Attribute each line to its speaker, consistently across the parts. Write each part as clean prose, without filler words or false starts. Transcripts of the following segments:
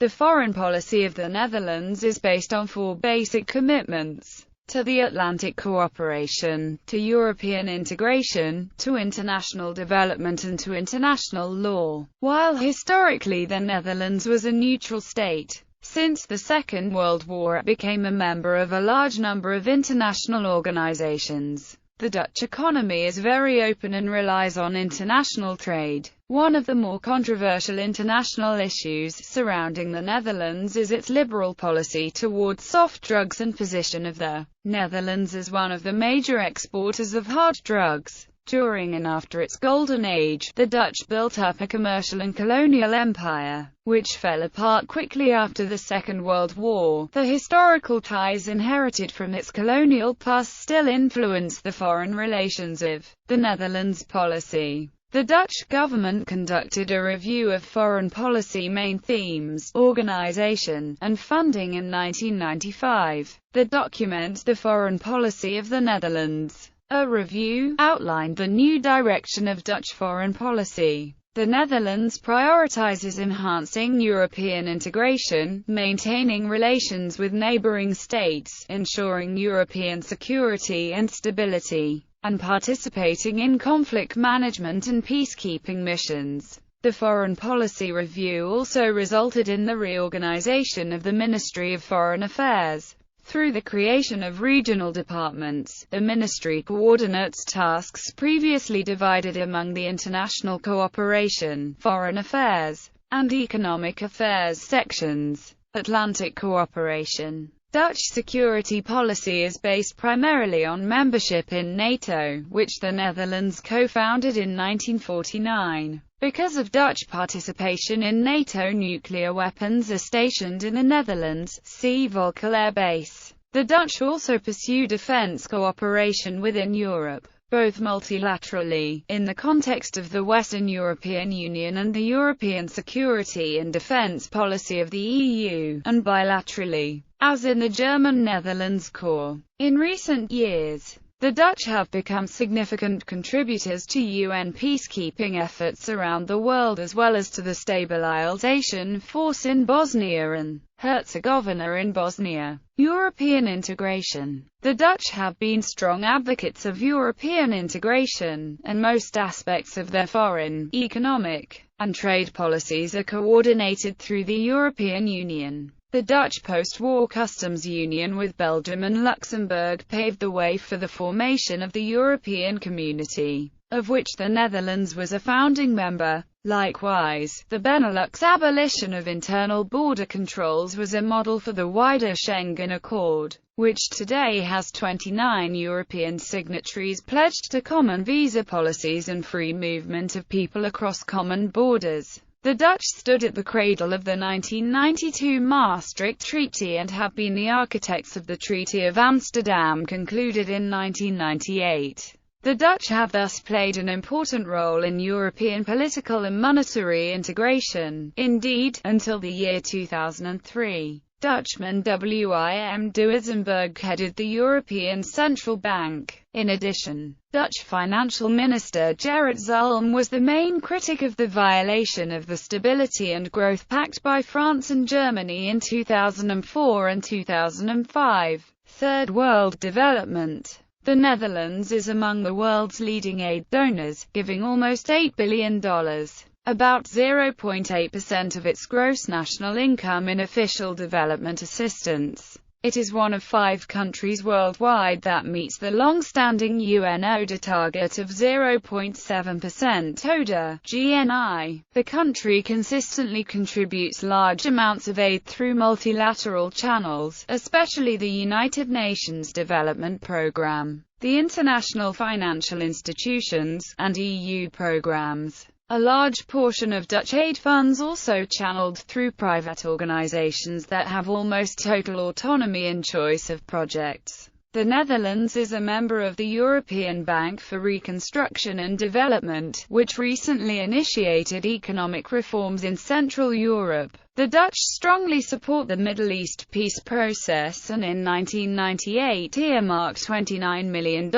Speaker 1: The foreign policy of the Netherlands is based on four basic commitments: to the Atlantic cooperation, to European integration, to international development and to international law. While historically the Netherlands was a neutral state, since the Second World War it became a member of a large number of international organizations. The Dutch economy is very open and relies on international trade. One of the more controversial international issues surrounding the Netherlands is its liberal policy towards soft drugs and position of the Netherlands as one of the major exporters of hard drugs. During and after its golden age, the Dutch built up a commercial and colonial empire, which fell apart quickly after the Second World War. The historical ties inherited from its colonial past still influence the foreign relations of the Netherlands policy. The Dutch government conducted a review of foreign policy main themes, organization, and funding in 1995. The document, The Foreign Policy of the Netherlands, a review, outlined the new direction of Dutch foreign policy. The Netherlands prioritizes enhancing European integration, maintaining relations with neighboring states, ensuring European security and stability, and participating in conflict management and peacekeeping missions. The foreign policy review also resulted in the reorganization of the Ministry of Foreign Affairs. Through the creation of regional departments, the ministry coordinates tasks previously divided among the international cooperation, foreign affairs, and economic affairs sections. Atlantic cooperation. Dutch security policy is based primarily on membership in NATO, which the Netherlands co-founded in 1949. Because of Dutch participation in NATO, nuclear weapons are stationed in the Netherlands, see Volkel Air Base. The Dutch also pursue defense cooperation within Europe, both multilaterally, in the context of the Western European Union and the European security and defense policy of the EU, and bilaterally, as in the German-Netherlands Corps. In recent years, the Dutch have become significant contributors to UN peacekeeping efforts around the world as well as to the stabilization force in Bosnia and Herzegovina in Bosnia. European integration. The Dutch have been strong advocates of European integration, and most aspects of their foreign, economic, and trade policies are coordinated through the European Union. The Dutch post-war customs union with Belgium and Luxembourg paved the way for the formation of the European Community, of which the Netherlands was a founding member. Likewise, the Benelux abolition of internal border controls was a model for the wider Schengen Accord, which today has 29 European signatories pledged to common visa policies and free movement of people across common borders. The Dutch stood at the cradle of the 1992 Maastricht Treaty and have been the architects of the Treaty of Amsterdam concluded in 1998. The Dutch have thus played an important role in European political and monetary integration. Indeed, until the year 2003, Dutchman Wim de Wijsenberg headed the European Central Bank. In addition, Dutch Financial Minister Gerrit Zalm was the main critic of the violation of the Stability and Growth Pact by France and Germany in 2004 and 2005. Third World development. The Netherlands is among the world's leading aid donors, giving almost $8 billion, about 0.8% of its gross national income in official development assistance. It is one of 5 countries worldwide that meets the long-standing UN ODA target of 0.7% ODA GNI. The country consistently contributes large amounts of aid through multilateral channels, especially the United Nations Development Programme, the international financial institutions, and EU programs. A large portion of Dutch aid funds also channeled through private organizations that have almost total autonomy in choice of projects. The Netherlands is a member of the European Bank for Reconstruction and Development, which recently initiated economic reforms in Central Europe. The Dutch strongly support the Middle East peace process and in 1998 earmarked $29 million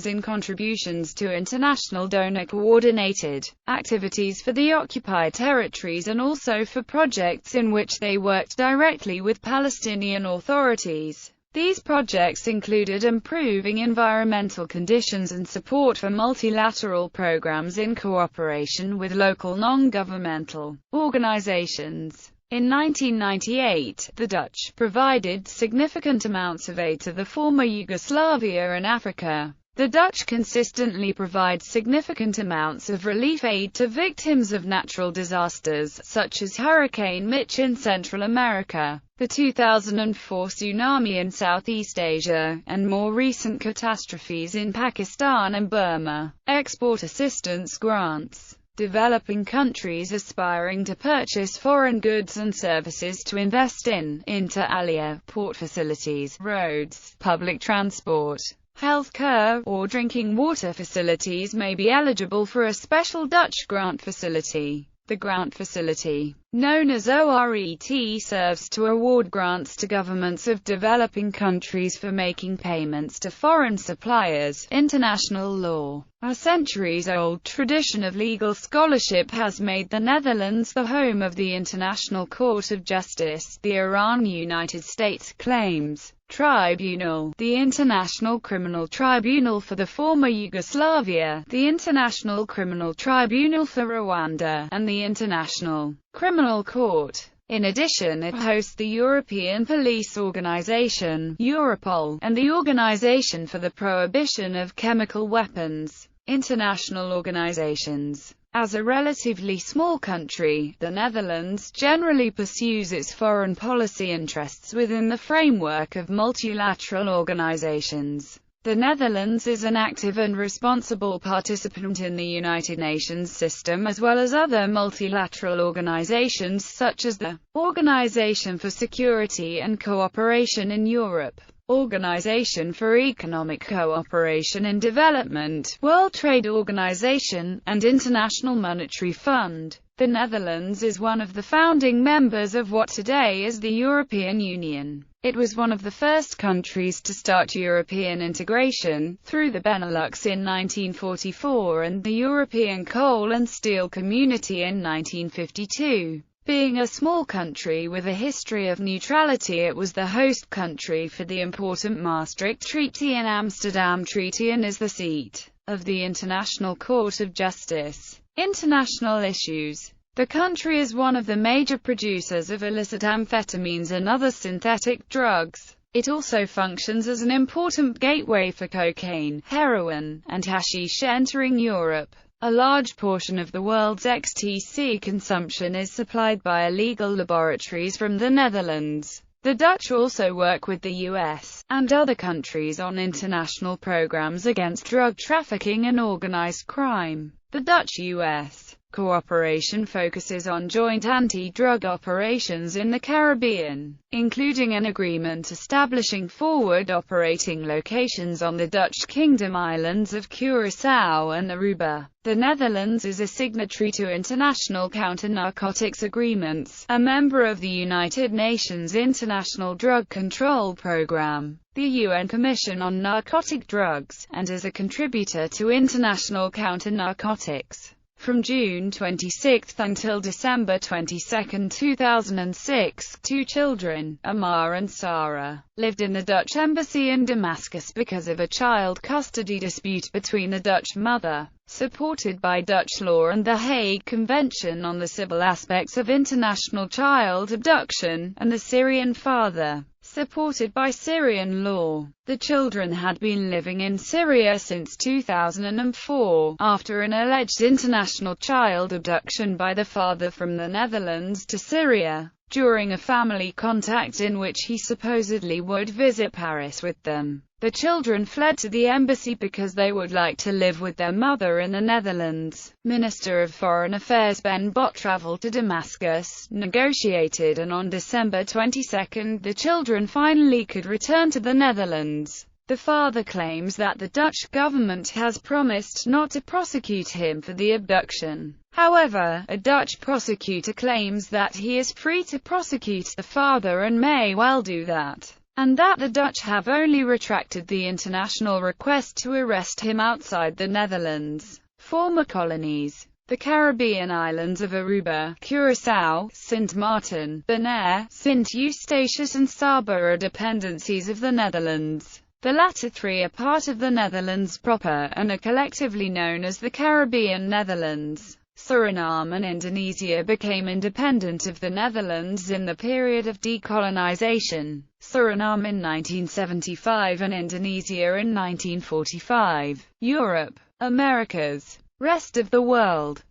Speaker 1: in contributions to international donor-coordinated activities for the occupied territories and also for projects in which they worked directly with Palestinian authorities. These projects included improving environmental conditions and support for multilateral programs in cooperation with local non-governmental organizations. In 1998, the Dutch provided significant amounts of aid to the former Yugoslavia and Africa. The Dutch consistently provide significant amounts of relief aid to victims of natural disasters, such as Hurricane Mitch in Central America, the 2004 tsunami in Southeast Asia, and more recent catastrophes in Pakistan and Burma. Export assistance grants. Developing countries aspiring to purchase foreign goods and services to invest in, inter alia, port facilities, roads, public transport, healthcare, or drinking water facilities may be eligible for a special Dutch grant facility. The grant facility, known as ORET, serves to award grants to governments of developing countries for making payments to foreign suppliers. International law. A centuries-old tradition of legal scholarship has made the Netherlands the home of the International Court of Justice, the Iran-United States Claims Tribunal, the International Criminal Tribunal for the former Yugoslavia, the International Criminal Tribunal for Rwanda, and the International Criminal Court. In addition, it hosts the European Police Organization, Europol, and the Organization for the Prohibition of Chemical Weapons. International organizations. As a relatively small country, the Netherlands generally pursues its foreign policy interests within the framework of multilateral organizations. The Netherlands is an active and responsible participant in the United Nations system as well as other multilateral organizations such as the Organization for Security and Cooperation in Europe, Organization for Economic Cooperation and Development, World Trade Organization, and International Monetary Fund. The Netherlands is one of the founding members of what today is the European Union. It was one of the first countries to start European integration, through the Benelux in 1944 and the European Coal and Steel Community in 1952. Being a small country with a history of neutrality, it was the host country for the important Maastricht Treaty and Amsterdam Treaty and is the seat of the International Court of Justice. International issues. The country is one of the major producers of illicit amphetamines and other synthetic drugs. It also functions as an important gateway for cocaine, heroin, and hashish entering Europe. A large portion of the world's ecstasy consumption is supplied by illegal laboratories from the Netherlands. The Dutch also work with the US and other countries on international programs against drug trafficking and organized crime. The Dutch-US cooperation focuses on joint anti-drug operations in the Caribbean, including an agreement establishing forward operating locations on the Dutch Kingdom islands of Curaçao and Aruba. The Netherlands is a signatory to international counter-narcotics agreements, a member of the United Nations International Drug Control Programme, the UN Commission on Narcotic Drugs, and is a contributor to international counter-narcotics. From June 26 until December 22, 2006, 2 children, Amar and Sarah, lived in the Dutch embassy in Damascus because of a child custody dispute between the Dutch mother, supported by Dutch law, and the Hague Convention on the Civil Aspects of International Child Abduction, and the Syrian father, supported by Syrian law. The children had been living in Syria since 2004, after an alleged international child abduction by the father from the Netherlands to Syria, during a family contact in which he supposedly would visit Paris with them. The children fled to the embassy because they would like to live with their mother in the Netherlands. Minister of Foreign Affairs Ben Bot traveled to Damascus, negotiated, and on December 22, the children finally could return to the Netherlands. The father claims that the Dutch government has promised not to prosecute him for the abduction. However, a Dutch prosecutor claims that he is free to prosecute the father and may well do that, and that the Dutch have only retracted the international request to arrest him outside the Netherlands. Former colonies. The Caribbean islands of Aruba, Curaçao, Sint Maarten, Bonaire, Sint Eustatius and Saba are dependencies of the Netherlands. The latter three are part of the Netherlands proper, and are collectively known as the Caribbean Netherlands. Suriname and Indonesia became independent of the Netherlands in the period of decolonization. Suriname in 1975 and Indonesia in 1945. Europe. Americas. Rest of the world.